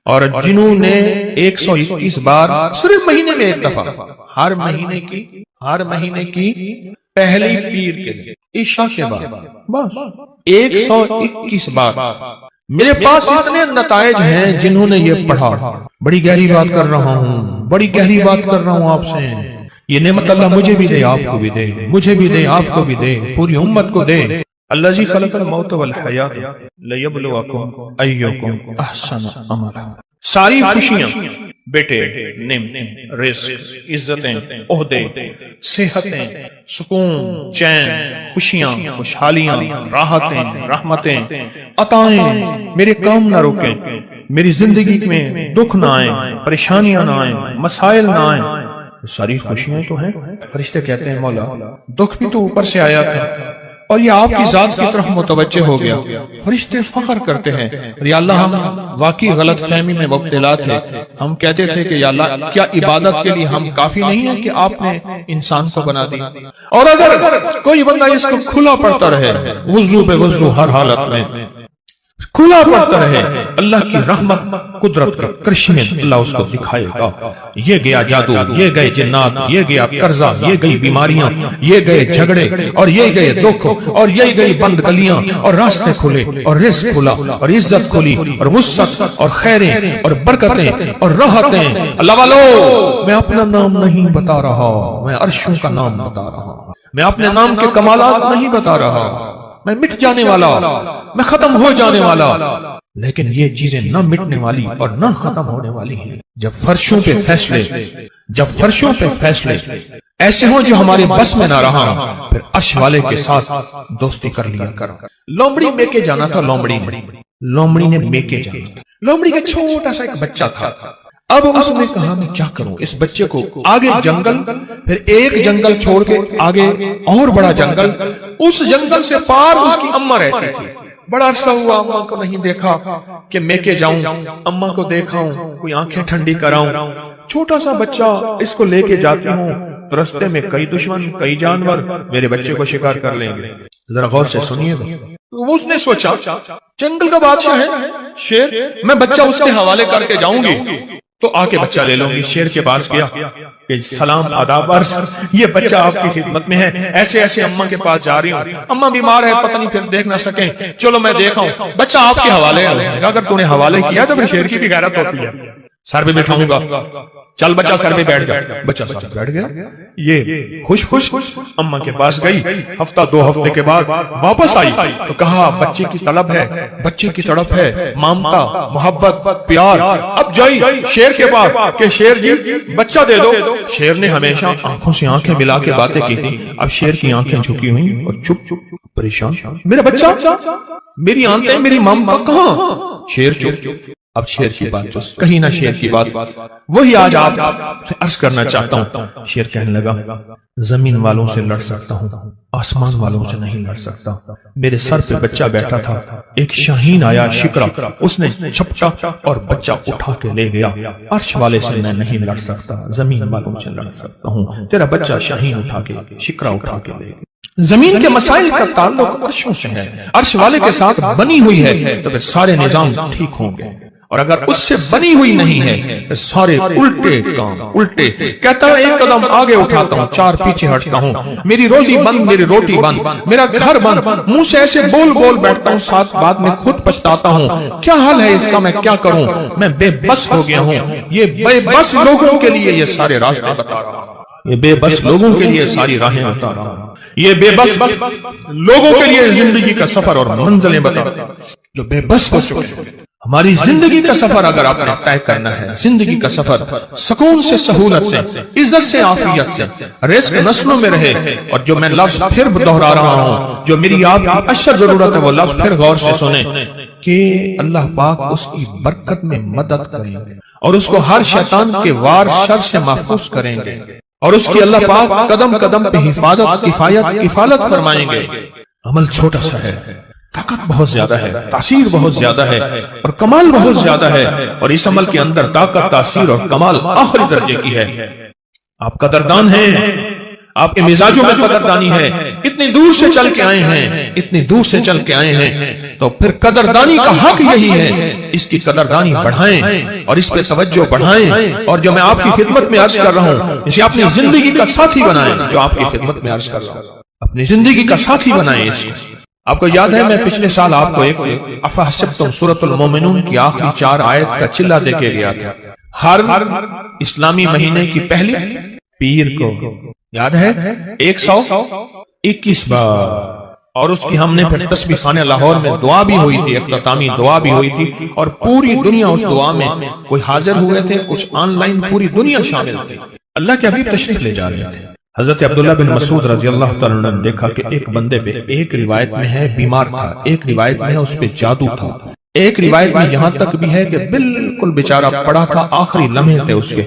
اور جنہوں نے 121 بار صرف مہینے میں ایک دفعہ ہر مہینے کی پہلی پیر کے دن عشاء کے بعد بس 121 بار میرے پاس اتنے نتائج ہیں جنہوں نے یہ پڑھا. بڑی گہری بات کر رہا ہوں آپ سے. یہ نعمت اللہ مجھے بھی دے، آپ کو بھی دے، مجھے بھی دے، آپ کو بھی دے، پوری امت کو دے. الذی خلق الموت والحیات لیبلوکم ایکم احسن عملا. ساری خوشیاں، بیٹے، نعمتیں، رزق، عزتیں، عہدے، صحتیں، سکون، چین، خوشیاں، خوشحالیاں، راحتیں، رحمتیں، عطائیں میرے کام نہ روکیں. میری زندگی میں دکھ نہ آئیں، پریشانیاں نہ آئیں، مسائل نہ آئیں. ساری خوشیاں تو ہیں. فرشتے کہتے ہیں مولا دکھ بھی تو اوپر سے آیا تھا اور یہ آپ کی ذات کی طرف متوجہ ہو گیا. فرشتے فخر کرتے ہیں یا اللہ ہم واقعی غلط فہمی میں مبتلا تھے. ہم کہتے تھے کہ یا اللہ کیا عبادت کے لیے ہم کافی نہیں ہیں کہ آپ نے انسان کو بنا دی. اور اگر کوئی بندہ اس کو کھلا پڑتا رہے، وضو پہ وضو ہر حالت میں کھلا پڑتا رہے، اللہ کی رحمت قدرت کا کرشمے اللہ اس کو دکھائے گا. یہ گیا جادو، یہ گئے جنات، یہ گیا قرضہ، یہ گئی بیماریاں، یہ گئے جھگڑے، اور یہ گئے دکھ، اور یہ گئی بند گلیاں، اور راستے کھلے، اور رزق کھلا، اور عزت کھلی، اور وسعت، اور خیریں، اور برکتیں، اور راحتیں. اللہ والو میں اپنا نام نہیں بتا رہا، میں عرشوں کا نام بتا رہا. میں اپنے نام کے کمالات نہیں بتا رہا. میں مٹ جانے والا، میں ختم ہو جانے والا، لیکن یہ چیزیں نہ مٹنے والی اور نہ ختم ہونے والی ہیں. جب فرشوں پہ فیصلے ایسے ہوں جو ہمارے بس میں نہ رہا، پھر عرش والے کے ساتھ دوستی کر لیا کر. لومڑی میکے جانا تھا. لومڑی نے میکے جانا. لومڑی کا چھوٹا سا ایک بچہ تھا. اب اس نے کہا میں کیا کروں اس بچے کو. آگے جنگل، پھر ایک جنگل چھوڑ کے آگے اور بڑا جنگل. اس جنگل سے پار اس کی اماں رہتی تھی. بڑا عرصہ ہوا اماں کو نہیں دیکھا کہ میں کے جاؤں، اماں کو دیکھاؤں، کوئی آنکھیں ٹھنڈی کراؤں. چھوٹا سا بچہ اس کو لے کے جاتی ہوں، رستے میں کئی دشمن، کئی جانور میرے بچے کو شکار کر لیں گے. ذرا غور سے سنیے گا. اس نے سوچا جنگل کا بادشاہ ہے شیر، میں بچہ اس کے حوالے کر کے جاؤں گی تو آ کے بچہ لے لوں گی. شیر کے پاس گیا کہ سلام آداب عرض، یہ بچہ آپ کی خدمت میں ہے. ایسے اماں کے پاس جا رہی ہوں، اماں بیمار ہے، پتہ نہیں پھر دیکھ نہ سکیں، چلو میں دیکھا ہوں. بچہ آپ کے حوالے ہے. اگر تو نے حوالے کیا تو پھر شیر کی بھی غیرت ہوتی ہے. سر پہ بٹھاؤں گا، چل بچہ سر پہ بیٹھ جا. بچہ سر پہ بیٹھ گیا. یہ خوش اماں کے پاس گئی. ہفتہ 2 ہفتے کے بعد واپس آئی تو کہا بچے کی طلب ہے، بچے کی تڑپ ہے، مامتا، محبت، پیار. اب جائی شیر کے پاس کہ شیر جی بچہ دے دو. شیر نے ہمیشہ آنکھوں سے آنکھیں ملا کے باتیں کی تھی. اب شیر کی آنکھیں جھکی ہوئی اور چپ پریشان. میرا بچہ، میری آنکھیں، میری مامتا کہاں؟ شیر چپ. اب شیر کی بات تو کہیں نہ شیر کی بات وہی آج آپ سے عرض کرنا چاہتا ہوں. شیر کہنے لگا زمین والوں سے لڑ سکتا ہوں، آسمان والوں سے نہیں لڑ سکتا. میرے سر پہ بچہ بیٹھا تھا، ایک شاہین آیا شکرا، اس نے چھپٹا اور بچہ اٹھا کے لے گیا. عرش والے سے میں نہیں لڑ سکتا، زمین والوں سے لڑ سکتا ہوں. تیرا بچہ شاہین اٹھا کے، شکرا اٹھا کے لے گیا. زمین کے مسائل کا تعلق عرشوں سے ہے، عرش والے کے ساتھ بنی ہوئی ہے تو پھر سارے نظام ٹھیک ہوں گے. اور اگر اس سے بنی ہوئی نہیں ہے تو سارے الٹے کام الٹے. کہتا ہے 1 قدم آگے اٹھاتا ہوں، 4 پیچھے ہٹتا ہوں. میری روزی بند، میری روٹی بند، میرا گھر بند. منہ سے ایسے بول بیٹھتا ہوں، ساتھ بعد میں خود پچھتاتا ہوں. کیا حل ہے اس کا، میں کیا کروں؟ میں بے بس ہو گیا ہوں. یہ بے بس لوگوں کے لیے یہ سارے راستے بتا رہا ہوں. یہ بے بس لوگوں کے لیے ساری راہیں بتا رہا ہوں. یہ بے بس لوگوں کے لیے زندگی کا سفر اور منزلیں بتا رہا ہوں جو بے بس ہو چکے ہیں. ہماری زندگی کا سفر اگر آپ نے طے کرنا ہے، زندگی کا سفر سکون سے، سہولت سے، عزت سے، عافیت سے، رزق نسلوں میں رہے. اور جو میں لفظ پھر دہرا رہا ہوں، جو میری آپ کی اشر ضرورت ہے، وہ لفظ پھر غور سے سنیں کہ اللہ پاک اس کی برکت میں مدد کریں گے اور اس کو ہر شیطان کے وار شر سے محفوظ کریں گے اور اس کی اللہ پاک قدم قدم پہ حفاظت، کفالت فرمائیں گے. عمل چھوٹا سا ہے، طاقت بہت زیادہ ہے، تاثیر بہت زیادہ ہے اور کمال بہت زیادہ ہے. اور اس عمل کے اندر طاقت، تاثیر اور کمال آخری درجے کی ہے. آپ قدردان ہیں، آپ کے مزاجوں میں قدردانی ہے، اتنی دور سے چل کے آئے ہیں، اتنی دور سے چل کے آئے ہیں، تو پھر قدردانی کا حق یہی ہے، اس کی قدردانی بڑھائیں اور اس پہ توجہ بڑھائیں، اور جو میں آپ کی خدمت میں عرض کر رہا ہوں اسے اپنی زندگی کا ساتھی بنائیں، جو آپ کی خدمت میں عرض کر رہا ہوں اپنی زندگی کا ساتھی بنائیں اس کو۔ آپ کو یاد ہے میں پچھلے سال آپ کو ایک افحسبتم سورۃ المومنون کی آخری 4 آیت کا چلہ دے کے گیا تھا۔ ہر اسلامی مہینے کی پہلی پیر کو، یاد ہے 121 بار، اور اس کی ہم نے پھر تسبیح خانہ لاہور میں دعا بھی ہوئی تھی، اختتامی دعا بھی ہوئی تھی، اور پوری دنیا اس دعا میں کوئی حاضر ہوئے تھے، کچھ آن لائن پوری دنیا شامل تھی۔ اللہ کے حبیب تشریف لے جا رہے تھے۔ حضرت عبداللہ بن مسعود رضی اللہ تعالیٰ عنہ نے دیکھا کہ ایک بندے پہ، ایک روایت میں ہے بیمار تھا، ایک روایت میں ہے اس پہ جادو تھا، ایک روایت میں یہاں تک بھی ہے کہ بالکل بیچارہ پڑا تھا، آخری لمحے تھے اس کے۔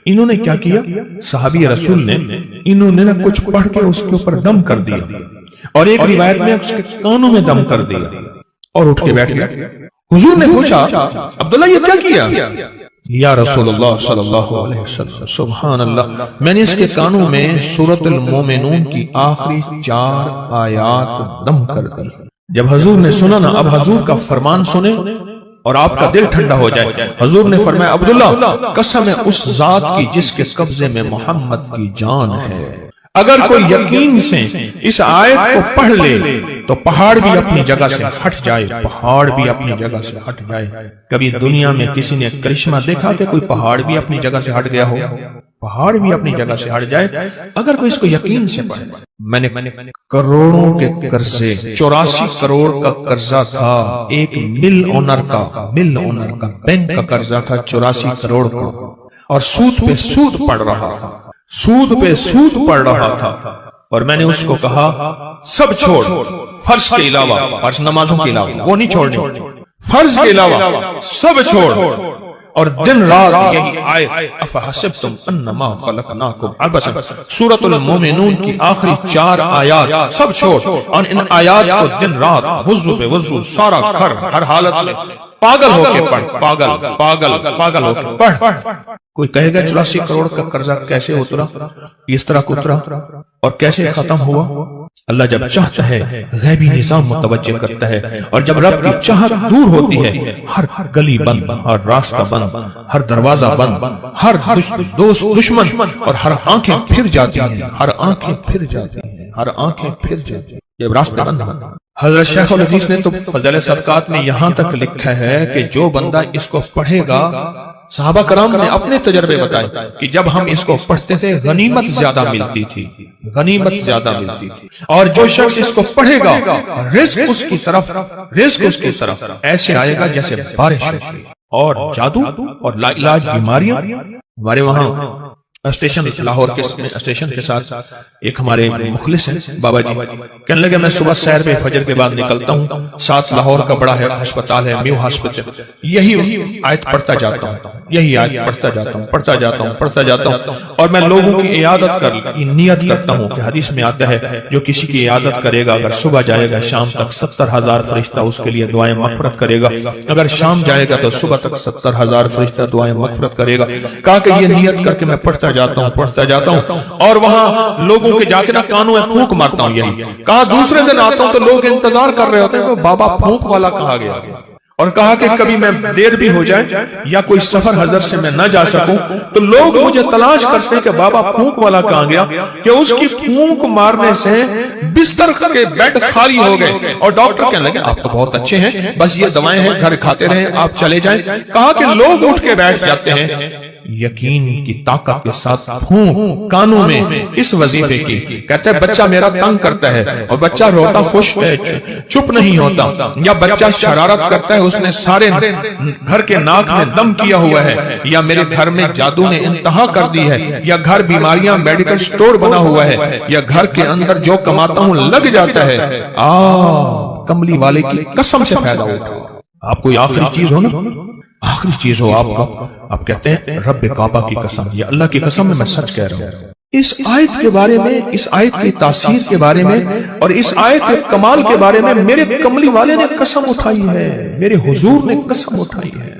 انہوں نے کیا کیا؟ صحابی رسول نے انہوں نے کچھ پڑھ کے اس کے اوپر دم کر دیا، اور ایک روایت میں اس کے کانوں میں دم کر دیا اور اٹھ کے بیٹھ گیا۔ حضور نے پوچھا عبداللہ یہ کیا کیا؟ یا رسول اللہ صلی اللہ علیہ وسلم سبحان اللہ، میں نے اس کے کانوں میں سورۃ المومنون کی آخری 4 آیات دم کر دی۔ جب حضور نے سنا نا، اب حضور کا فرمان سنے اور آپ کا دل ٹھنڈا ہو جائے۔ حضور نے فرمایا عبداللہ قسم ہے اس ذات کی جس کے قبضے میں محمد کی جان ہے، اگر کوئی یقین سے اس آیت کو پڑھ لے تو پہاڑ بھی اپنی جگہ سے ہٹ جائے، پہاڑ بھی اپنی جگہ سے ہٹ جائے۔ کبھی دنیا میں کسی نے کرشمہ دیکھا کہ کوئی پہاڑ بھی اپنی جگہ سے ہٹ گیا ہو؟ پہاڑ بھی اپنی جگہ سے ہٹ جائے اگر کوئی اس کو یقین سے پڑھے۔ میں نے کروڑوں کے قرضے، 84 کروڑ کا قرضہ تھا، ایک مل اونر کا بینک کا قرضہ تھا 84 کروڑ کا، اور سود پہ سود پڑ رہا تھا، سود پہ سود پڑ رہا تھا، اور میں نے اس کو کہا سب چھوڑ، فرض کے علاوہ، فرض نمازوں کے علاوہ وہ نہیں چھوڑنے، فرض کے علاوہ سب چھوڑ، اور دن رات یہی آیت افحسبتم انما خلقناکم عبثا، سورۃ المومنون کی آخری 4 آیات سب چھوڑ، اور ان آیات کو دن رات وضو پہ وضو، سارا گھر ہر حالت میں پاگل ہو کے پڑھ، پاگل ہو کے پڑھ۔ کوئی کہے گا 84 کروڑ کا قرضہ کیسے اترا، اس طرح اترا اور کیسے ختم ہوا؟ اللہ جب چاہتا ہے غیبی نظام متوجہ کرتا ہے، اور جب رب کی چاہت دور ہوتی ہے ہر گلی بند، ہر راستہ بند، ہر دروازہ بند، ہر دوست دشمن، اور ہر آنکھیں پھر جاتی ہیں، ہر آنکھیں پھر جاتی ہیں، ہر آنکھیں پھر جاتی ہیں جب راستہ بند ہے۔ حضرت شیخ الحدیث نے تو فضائل صدقات میں یہاں تک لکھا ہے کہ جو بندہ اس کو پڑھے گا، صحابہ کرام نے اپنے تجربے بتائے کہ جب ہم اس کو پڑھتے تھے غنیمت زیادہ ملتی تھی، غنیمت زیادہ ملتی تھی، اور جو شخص اس کو پڑھے گا رزق اس کی طرف ایسے آئے گا جیسے بارش ہوتی، اور جادو اور لا علاج بیماریاں۔ ہمارے وہاں اسٹیشن لاہور کے اسٹیشن کے ساتھ ایک ہمارے مخلص ہیں بابا جی، کہنے لگے میں صبح سیر پہ فجر کے بعد نکلتا ہوں، ساتھ لاہور کا بڑا ہے ہسپتال ہے میو ہاسپٹل، یہی آیت پڑھتا جاتا ہوں، یہی آیت پڑھتا جاتا ہوں، اور میں لوگوں کی عیادت کر نیت کرتا ہوں کہ حدیث میں آتا ہے جو کسی کی عیادت کرے گا، اگر صبح جائے گا شام تک 70,000 فرشتہ اس کے لیے دعائیں مغفرت کرے گا، اگر شام جائے گا تو صبح تک 70,000 فرشتہ دعائیں مغفرت کرے گا۔ کہا کہ یہ نیت کر کے میں پڑھتا جاتا ہوں، اور وہاں لوگوں کے جا کے نا کانوں میں پھونک مارتا ہوں یہی۔ کہا دوسرے دن آتا ہوں تو لوگ انتظار کر رہے ہوتے ہیں کہ بابا پھونک والا کہاں گیا، اور کہا کہ کبھی میں دیر بھی ہو جائے یا کوئی سفر حضر سے میں نہ جا سکوں تو لوگ مجھے تلاش کرتے ہیں کہ بابا پھونک والا کہاں گیا، کہ اس کی پھونک مارنے سے بستر کے بیڈ خالی ہو گئے، اور ڈاکٹر کہنے لگے آپ تو بہت اچھے ہیں، بس یہ دوائیں ہیں گھر کھاتے رہیں، آپ چلے جائیں۔ کہا کہ لوگ اٹھ کے بیٹھ جاتے ہیں یقین کی طاقت کے ساتھ پھونک کانوں میں اس وظیفے کی۔ کہتے ہیں بچہ میرا تنگ کرتا ہے، اور بچہ روتا خوش ہے، چپ نہیں ہوتا، یا بچہ شرارت کرتا ہے، اس نے سارے گھر کے ناک میں دم کیا ہوا ہے، یا میرے گھر میں جادو نے انتہا کر دی ہے، یا گھر بیماریاں میڈیکل سٹور بنا ہوا ہے، یا گھر کے اندر جو کماتا ہوں لگ جاتا ہے، کملی والے کی قسم سے پیدا ہوتا۔ آپ کوئی آخری چیز ہو نا، آخری چیز ہو آپ کا، آپ کہتے ہیں رب کعبہ کی قسم، یا اللہ کی قسم میں سچ کہہ رہا ہوں۔ اس آیت کے بارے میں، اس آیت کی تاثیر کے بارے میں، اور اس آیت کے کمال کے بارے میں میرے کملی والے نے قسم اٹھائی ہے، میرے حضور نے قسم اٹھائی ہے۔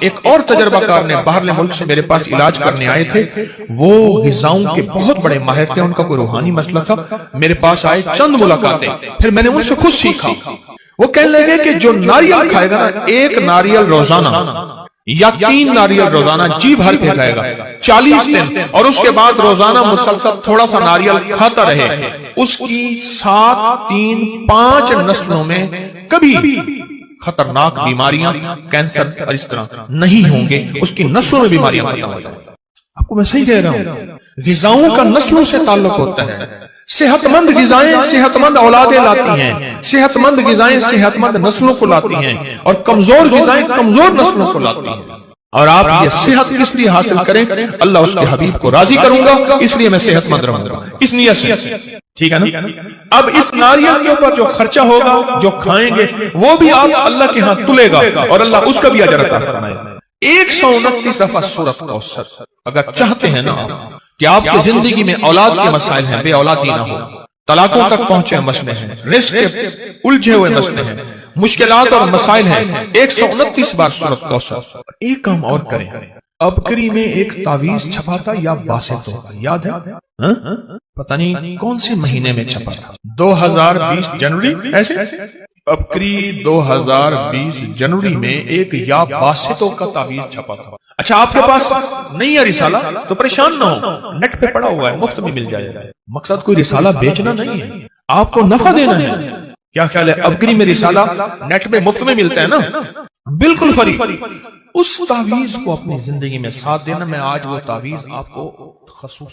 ایک اور تجربہ کار نے باہرلے ملک سے میرے پاس علاج کرنے آئے تھے، وہ غذاؤں کے بہت بڑے ماہر تھے، ان کا کوئی روحانی مسئلہ تھا، میرے پاس آئے، چند ملاقاتیں، پھر میں نے ان سے خود سیکھا۔ وہ کہنے لگے کہ جو ناریل کھائے گا نا، ایک ناریل روزانہ یا 3 ناریل روزانہ جی بھر کے کھائے گا 40 دن، اور اس کے بعد روزانہ مسلسل تھوڑا سا ناریل کھاتا رہے، اس کی 7، 3، 5 نسلوں میں کبھی خطرناک بیماریاں، کینسر اور اس طرح نہیں ہوں گے، اس کی نسلوں میں بیماریاں ختم ہو جائیں۔ آپ کو میں صحیح کہہ رہا ہوں، غذاؤں کا نسلوں سے تعلق ہوتا ہے۔ صحت مند غذائیں صحت مند اولادیں لاتی ہیں، صحت مند غذائیں صحت مند نسلوں کو لاتی ہیں، اور کمزور غذائیں کمزور نسلوں کو لاتی ہیں۔ اور آپ یہ صحت کس لیے حاصل کریں؟ اللہ اس کے حبیب کو راضی کروں گا، اس لیے میں صحت مند رہوں گا، اس نیت سے، ٹھیک ہے نا؟ اب اس ناریل کے اوپر جو خرچہ ہوگا، جو کھائیں گے، وہ بھی آپ اللہ کے ہاں تلے گا، اور اللہ اس کا بھی اجر عطا فرمائے گا۔ 129 دفعہ سورۃ کوثر۔ اگر چاہتے ہیں نا کہ آپ کی زندگی میں اولاد کے مسائل ہیں، بے اولادی نہ ہو، طلاقوں تک پہنچے مسئلے ہیں، رزق کے الجھے ہوئے مسئلے ہیں، مشکلات اور مسائل ہیں، 129 بار سورۃ کوثر۔ ایک کام اور کریں، ابکری میں ایک تعویذ چھپا تھا یا باسط ہوگا، یاد ہے؟ پتہ نہیں کون سے مہینے میں چھپا تھا، 2020 جنوری، ایسے ابکری 2020 جنوری میں ایک یا باسطوں کا تعویذ چھپا تھا۔ اچھا، آپ کے پاس نہیں ہے رسالہ تو پریشان نہ ہو، نیٹ پہ پڑا ہوا ہے، مفت میں مل جائے گا۔ مقصد کوئی رسالہ بیچنا نہیں ہے، آپ کو نفع دینا ہے۔ کیا خیال ہے؟ ابکری میں رسالہ نیٹ پہ مفت میں ملتا ہے نا، بالکل فری۔ اس تعویذ کو اپنی زندگی میں ساتھ دینا۔ میں آج وہ تعویذ آپ کو خصوصی